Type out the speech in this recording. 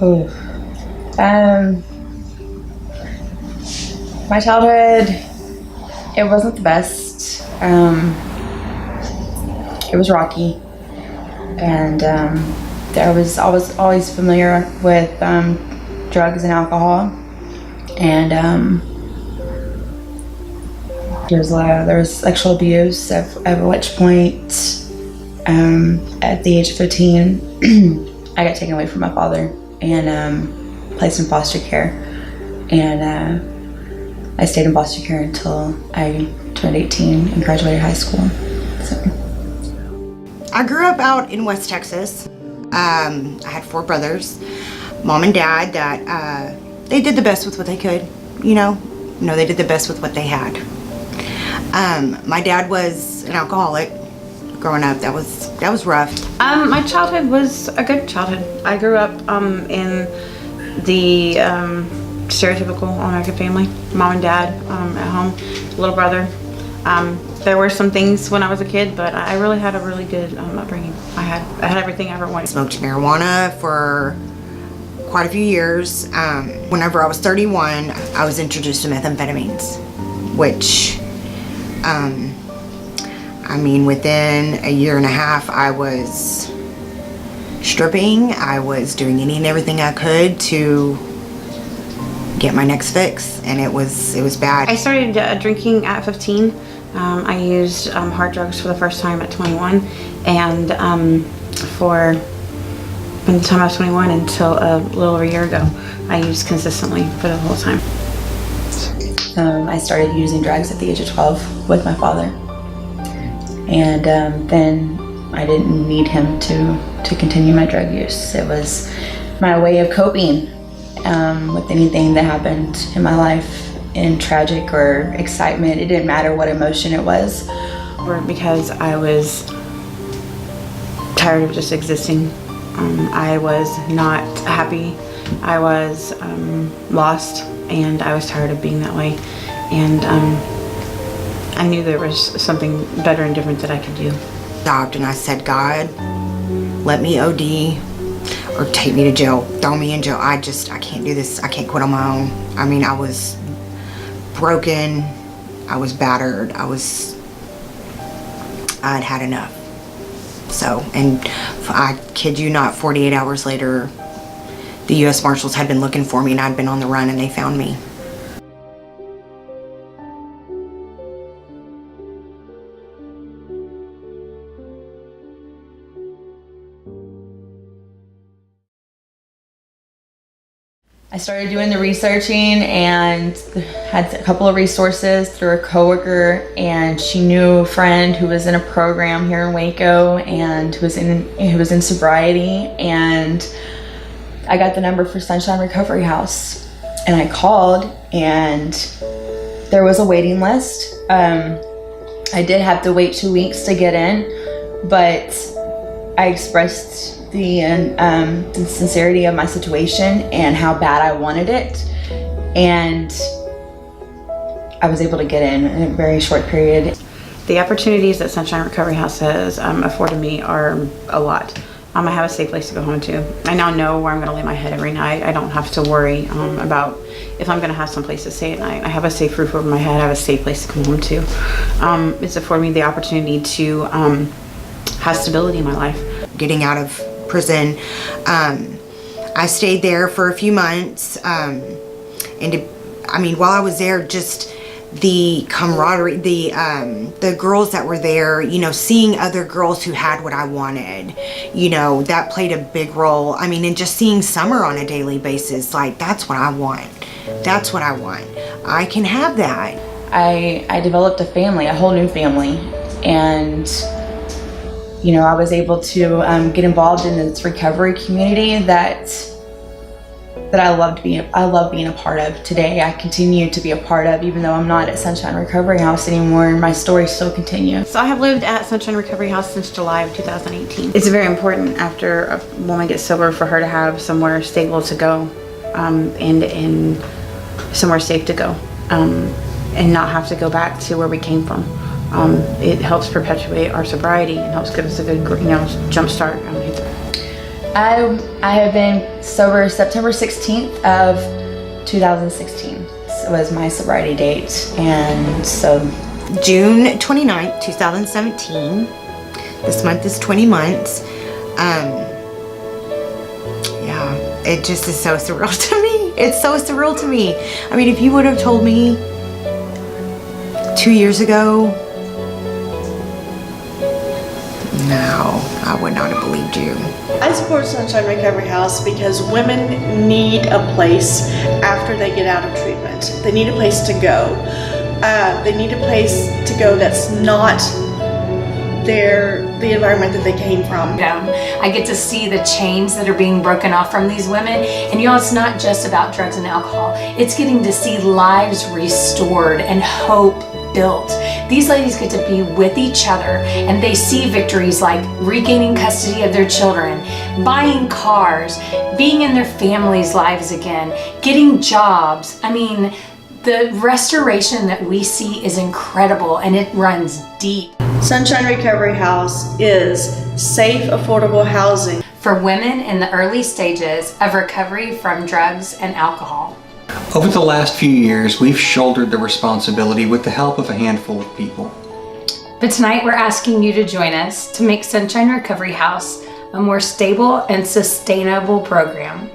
Oh. My childhood, it wasn't the best. It was rocky, and I was always familiar with drugs and alcohol, and there was sexual abuse, at which point, at the age of 15, I got taken away from my father and placed in foster care, and I stayed in foster care until I turned 18 and graduated high school. So. I grew up out in West Texas. I had 4 brothers, mom and dad, that they did the best with what they could, they did the best with what they had. My dad was an alcoholic growing up. That was rough. My childhood was a good childhood. I grew up in the stereotypical American family. Mom and dad at home, little brother. There were some things when I was a kid, but I really had a really good upbringing. I had everything I ever wanted. Smoked marijuana for quite a few years. Whenever I was 31, I was introduced to methamphetamines, which, within a year and a half, I was stripping. I was doing any and everything I could to get my next fix, and it was bad. I started drinking at 15. I used hard drugs for the first time at 21, and from the time I was 21 until a little over a year ago, I used consistently for the whole time. I started using drugs at the age of 12 with my father, and then I didn't need him to continue my drug use. It was my way of coping with anything that happened in my life, in tragic or excitement. It didn't matter what emotion it was. Or because I was tired of just existing. I was not happy. I was lost, and I was tired of being that way. And I knew there was something better and different that I could do. Stopped and I said, God, let me OD or take me to jail, throw me in jail. I can't do this. I can't quit on my own. I was broken. I was battered. I'd had enough. So, and I kid you not, 48 hours later, the U.S. Marshals had been looking for me, and I'd been on the run, and they found me. I started doing the researching and had a couple of resources through a coworker, and she knew a friend who was in a program here in Waco and who was in sobriety, and I got the number for Sunshine Recovery House, and I called, and there was a waiting list. I did have to wait 2 weeks to get in, but I expressed the sincerity of my situation and how bad I wanted it, and I was able to get in a very short period. The opportunities that Sunshine Recovery House has afforded me are a lot. I have a safe place to go home to. I now know where I'm going to lay my head every night. I don't have to worry about if I'm going to have some place to stay at night. I have a safe roof over my head. I have a safe place to come home to. It's afforded me the opportunity to have stability in my life. Getting out of prison, I stayed there for a few months, and while I was there, just the camaraderie, the girls that were there, seeing other girls who had what I wanted, that played a big role. And just seeing Summer on a daily basis, like, that's what I want. That's what I want. I can have that. I developed a family, a whole new family, and I was able to get involved in this recovery community that I love being a part of today. I continue to be a part of, even though I'm not at Sunshine Recovery House anymore, and my story still continues. So I have lived at Sunshine Recovery House since July of 2018. It's very important after a woman gets sober for her to have somewhere stable to go, and somewhere safe to go, and not have to go back to where we came from. It helps perpetuate our sobriety and helps give us a good, jump start. I have been sober September 16th of 2016. Was my sobriety date, and so June 29th, 2017. This month is 20 months. Yeah, it just is so surreal to me. It's so surreal to me. I mean, if you would have told me 2 years ago, no, I would not have believed you. I support Sunshine Recovery House because women need a place after they get out of treatment. They need a place to go. They need a place to go that's not the environment that they came from. I get to see the chains that are being broken off from these women, and you know, it's not just about drugs and alcohol. It's getting to see lives restored and hope built. These ladies get to be with each other, and they see victories like regaining custody of their children, buying cars, being in their families' lives again, getting jobs. I mean, the restoration that we see is incredible, and it runs deep. Sunshine Recovery House is safe, affordable housing For women in the early stages of recovery from drugs and alcohol. Over the last few years, we've shouldered the responsibility with the help of a handful of people. But tonight we're asking you to join us to make Sunshine Recovery House a more stable and sustainable program.